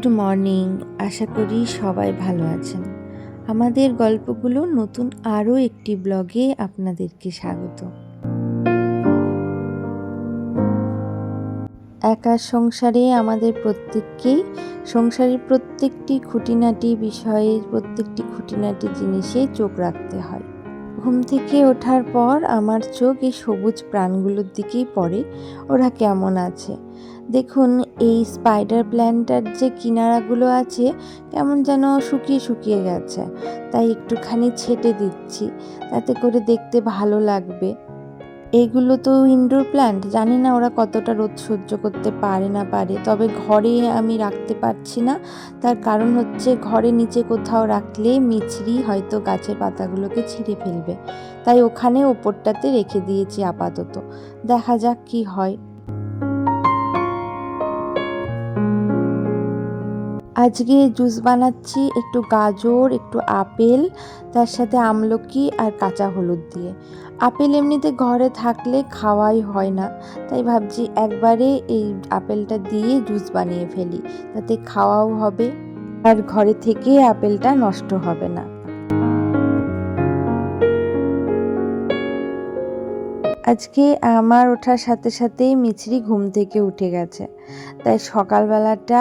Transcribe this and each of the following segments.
Good morning. আশা করি সবাই ভালো আছেন। আমাদের গল্পগুলো নতুন আরও একটি ব্লগে আপনাদেরকে স্বাগত। একা সংসারে আমাদের প্রত্যেককেই সংসারের প্রত্যেকটি খুঁটিনাটি বিষয়ে, প্রত্যেকটি খুঁটিনাটি জিনিসে চোখ রাখতে হয়। ঘুম থেকে ওঠার পর আমার চোখ এই সবুজ প্রাণগুলোর দিকেই পড়ে, ওরা কেমন আছে। দেখুন, এই স্পাইডার প্ল্যান্টটার যে কিনারাগুলো আছে কেমন যেন শুকিয়ে শুকিয়ে গেছে, তাই একটুখানি ছেটে দিচ্ছি, তাতে করে দেখতে ভালো লাগবে। এইগুলো তো ইনডোর প্ল্যান্ট, জানি না ওরা কতটা রোদ সহ্য করতে পারে না পারে, তবে ঘরে আমি রাখতে পারছি না। তার কারণ হচ্ছে ঘরে নিচে কোথাও রাখলে মিছরি হয়তো গাছের পাতাগুলোকে ছিঁড়ে ফেলবে, তাই ওখানে ওপরটাতে রেখে দিয়েছি আপাতত। দেখা যাক কি হয়। আজকে জুস বানাচ্ছি একটু গাজর, একটু আপেল, তার সাথে আমলকি আর কাঁচা হলুদ দিয়ে। আপেল এমনিতে ঘরে থাকলে খাওয়াই হয় না, তাই ভাবছি একবারে এই আপেলটা দিয়ে জুস বানিয়ে ফেলি, তাতে খাওয়াও হবে আর ঘরে থেকে আপেলটা নষ্ট হবে না। আজকে আমার ওঠার সাথে সাথেই মিছরি ঘুম থেকে উঠে গেছে, তাই সকালবেলাটা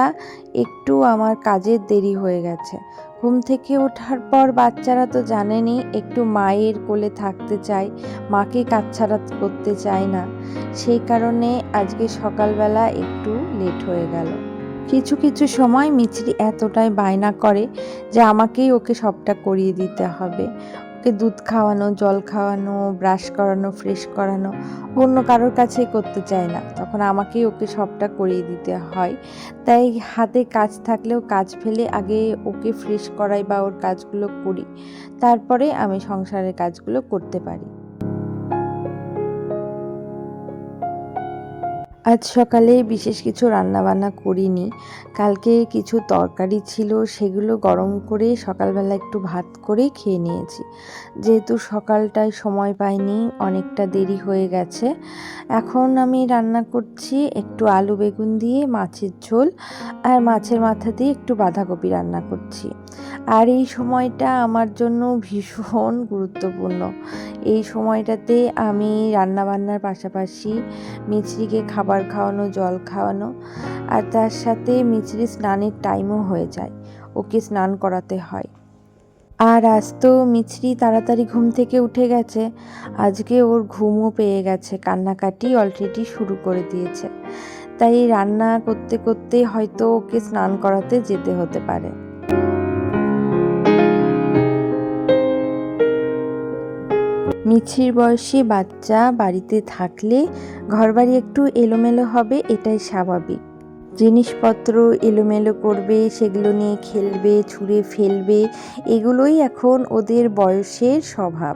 একটু আমার কাজের দেরি হয়ে গেছে। ঘুম থেকে ওঠার পর বাচ্চারা তো জানেনই, একটু মায়ের কোলে থাকতে চায়, মাকে কাছছাড়া করতে চায় না। সেই কারণে আজকে সকালবেলা একটু লেট হয়ে গেল। কিছু কিছু সময় মিছরি এতটাই বায়না করে যে আমাকেই ওকে সবটা করিয়ে দিতে হবে। ওকে দুধ খাওয়ানো, জল খাওয়ানো, ব্রাশ করানো, ফ্রেশ করানো অন্য কারোর কাছেই করতে চায় না, তখন আমাকেই ওকে সবটা করিয়ে দিতে হয়। তাই হাতে কাজ থাকলেও কাজ ফেলে আগে ওকে ফ্রেশ করাই বা ওর কাজগুলো করি, তারপরে আমি সংসারের কাজগুলো করতে পারি। আজ সকালে বিশেষ কিছু রান্নাবান্না করিনি। কালকে কিছু তরকারি ছিল, সেগুলো গরম করে সকালবেলা একটু ভাত করে খেয়ে নিয়েছি। যেহেতু সকালটায় সময় পাইনি, অনেকটা দেরি হয়ে গেছে। এখন আমি রান্না করছি একটু আলু বেগুন দিয়ে মাছের ঝোল, আর মাছের মাথা দিয়ে একটু বাঁধাকপি রান্না করছি। আর এই সময়টা আমার জন্য ভীষণ গুরুত্বপূর্ণ। এই সময়টাতে আমি রান্নাবান্নার পাশাপাশি মিছরিকে খাবার খাওয়ানো, জল খাওয়ানো, আর তার সাথে মিছরি স্নানের টাইমও হয়ে যায়, ওকে স্নান করাতে হয়। আর আজ তো মিছরি তাড়াতাড়ি ঘুম থেকে উঠে গেছে, আজকে ওর ঘুমও পেয়ে গেছে, কান্নাকাটি অলরেডি শুরু করে দিয়েছে। তাই রান্না করতে করতে হয়তো ওকে স্নান করাতে যেতে হতে পারে। মিছরির বয়সী বাচ্চা বাড়িতে থাকলে ঘরবাড়ি একটু এলোমেলো হবে, এটাই স্বাভাবিক। জিনিসপত্র এলোমেলো করবে, সেগুলো নিয়ে খেলবে, ছুঁড়ে ফেলবে, এগুলোই এখন ওদের বয়সের স্বভাব।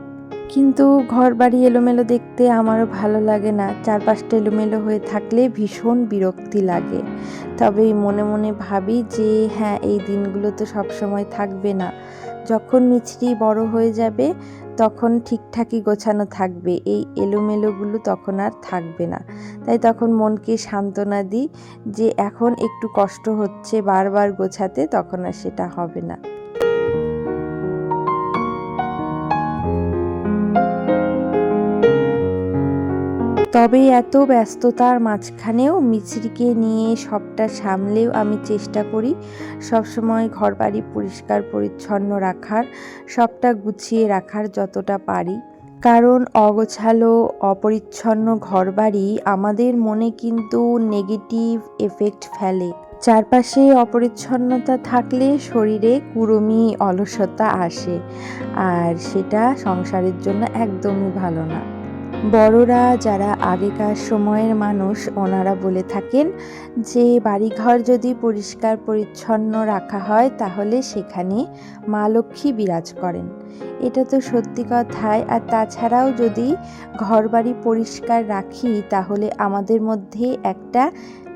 কিন্তু ঘরবাড়ি এলোমেলো দেখতে আমারও ভালো লাগে না, চারপাশটা এলোমেলো হয়ে থাকলে ভীষণ বিরক্তি লাগে। তবে মনে মনে ভাবি যে হ্যাঁ, এই দিনগুলো তো সবসময় থাকবে না। যখন মিছরি বড় হয়ে যাবে তখন ঠিকঠাকই গোছানো থাকবে, এই এলোমেলোগুলো তখন আর থাকবে না। তাই তখন মনকে সান্ত্বনা দিই যে এখন একটু কষ্ট হচ্ছে বারবার গোছাতে, তখন আর সেটা হবে না। তবে এত ব্যস্ততার মাঝখানেও মিছরিকে নিয়ে সবটা সামলেও আমি চেষ্টা করি সবসময় ঘরবাড়ি পরিষ্কার পরিচ্ছন্ন রাখার, সবটা গুছিয়ে রাখার যতটা পারি। কারণ অগোছালো অপরিচ্ছন্ন ঘরবাড়ি আমাদের মনে কিন্তু নেগেটিভ এফেক্ট ফেলে। চারপাশে অপরিচ্ছন্নতা থাকলে শরীরে কুড়মি অলসতা আসে, আর সেটা সংসারের জন্য একদমই ভালো না। বড়রা যারা আগেকার সময়ের মানুষ, ওনারা বলে থাকেন যে বাড়িঘর যদি পরিষ্কার পরিচ্ছন্ন রাখা হয় তাহলে সেখানে মা লক্ষ্মী বিরাজ করেন। এটা তো সত্যি কথাই। আর তাছাড়াও যদি ঘরবাড়ি পরিষ্কার রাখি তাহলে আমাদের মধ্যে একটা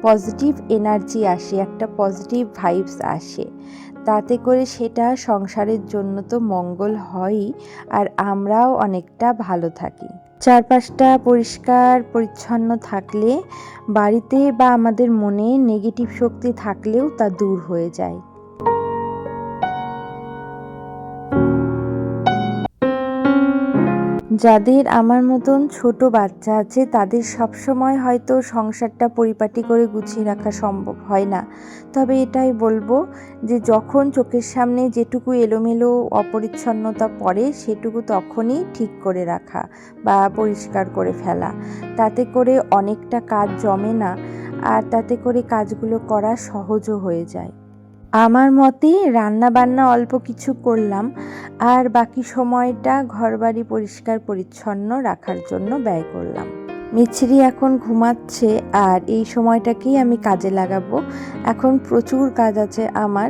পজিটিভ এনার্জি আসে, একটা পজিটিভ ভাইবস আসে, তাতে করে সেটা সংসারের জন্য তো মঙ্গল হয়ই, আর আমরাও অনেকটা ভালো থাকি। চারপাশটা পরিষ্কার পরিচ্ছন্ন থাকলে বাড়িতে বা আমাদের মনে নেগেটিভ শক্তি থাকলেও তা দূর হয়ে যায়। যাদের আমার মতন ছোট বাচ্চা আছে তাদের সবসময় হয়তো সংসারটা পরিপাটি করে গুছিয়ে রাখা সম্ভব হয় না, তবে এটাই বলবো যে যখন চোখের সামনে যেটুকু এলোমেলো অপরিচ্ছন্নতা পড়ে সেটুকু তখনই ঠিক করে রাখা বা পরিষ্কার করে ফেলা, তাতে করে অনেকটা কাজ জমে না, আর তাতে করে কাজগুলো করা সহজও হয়ে যায়। আমার মতে রান্না বান্না অল্প কিছু করলাম, আর বাকি সময়টা ঘরবাড়ি পরিষ্কার পরিচ্ছন্ন রাখার জন্য ব্যয় করলাম। মিছরি এখন ঘুমাচ্ছে, আর এই সময়টাকেই আমি কাজে লাগাবো। এখন প্রচুর কাজ আছে আমার,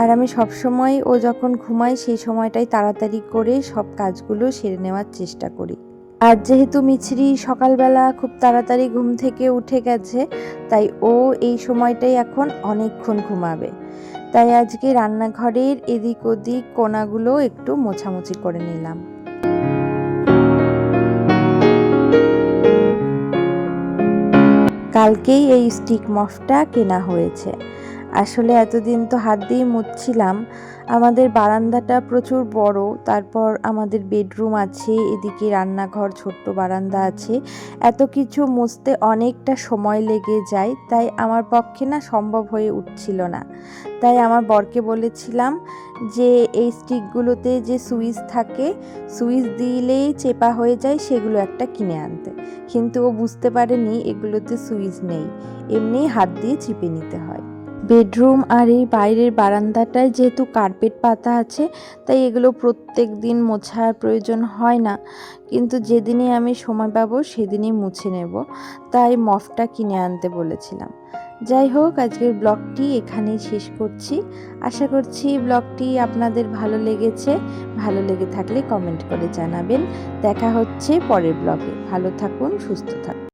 আর আমি সবসময় ও যখন ঘুমাই সেই সময়টাই তাড়াতাড়ি করে সব কাজগুলো সেরে নেওয়ার চেষ্টা করি। আর যেহেতু মিছরি সকালবেলা খুব তাড়াতাড়ি ঘুম থেকে উঠে গেছে, তাই ও এই সময়টাই এখন অনেকক্ষণ ঘুমাবে। তাই আজকে রান্নাঘরের এদিক ওদিক কোণাগুলো একটু মোছামুছি করে নিলাম। কালকেই এই স্টিক মপটা কেনা হয়েছে। আসলে এতদিন তো হাত দিয়ে মুছছিলাম। আমাদের বারান্দাটা প্রচুর বড়, তারপর আমাদের বেডরুম আছে, এদিকে রান্নাঘর, ছোট্ট বারান্দা আছে, এত কিছু মুছতে অনেকটা সময় লেগে যায়, তাই আমার পক্ষে না সম্ভব হয়ে উঠছিল না। তাই আমার বরকে বলেছিলাম যে এই স্টিকগুলোতে যে সুইচ থাকে, সুইচ দিলেই চেপা হয়ে যায়, সেগুলো একটা কিনে আনতে, কিন্তু ও বুঝতে পারেনি এগুলোতে সুইচ নেই, এমনি হাত দিয়ে চিপে নিতে হয়। বেডরুম আর এই বাইরের বারান্দাটায় যেহেতু কার্পেট পাতা আছে, তাই এগুলো প্রত্যেক দিন মোছার প্রয়োজন হয় না, কিন্তু যেদিনই আমি সময় পাবো সেদিনই মুছে নেব, তাই মপটা কিনে আনতে বলেছিলাম। যাই হোক, আজকের ব্লগটি এখানেই শেষ করছি। আশা করছি ব্লগটি আপনাদের ভালো লেগেছে। ভালো লেগে থাকলে কমেন্ট করে জানাবেন। দেখা হচ্ছে পরের ব্লগে। ভালো থাকুন, সুস্থ থাকুন।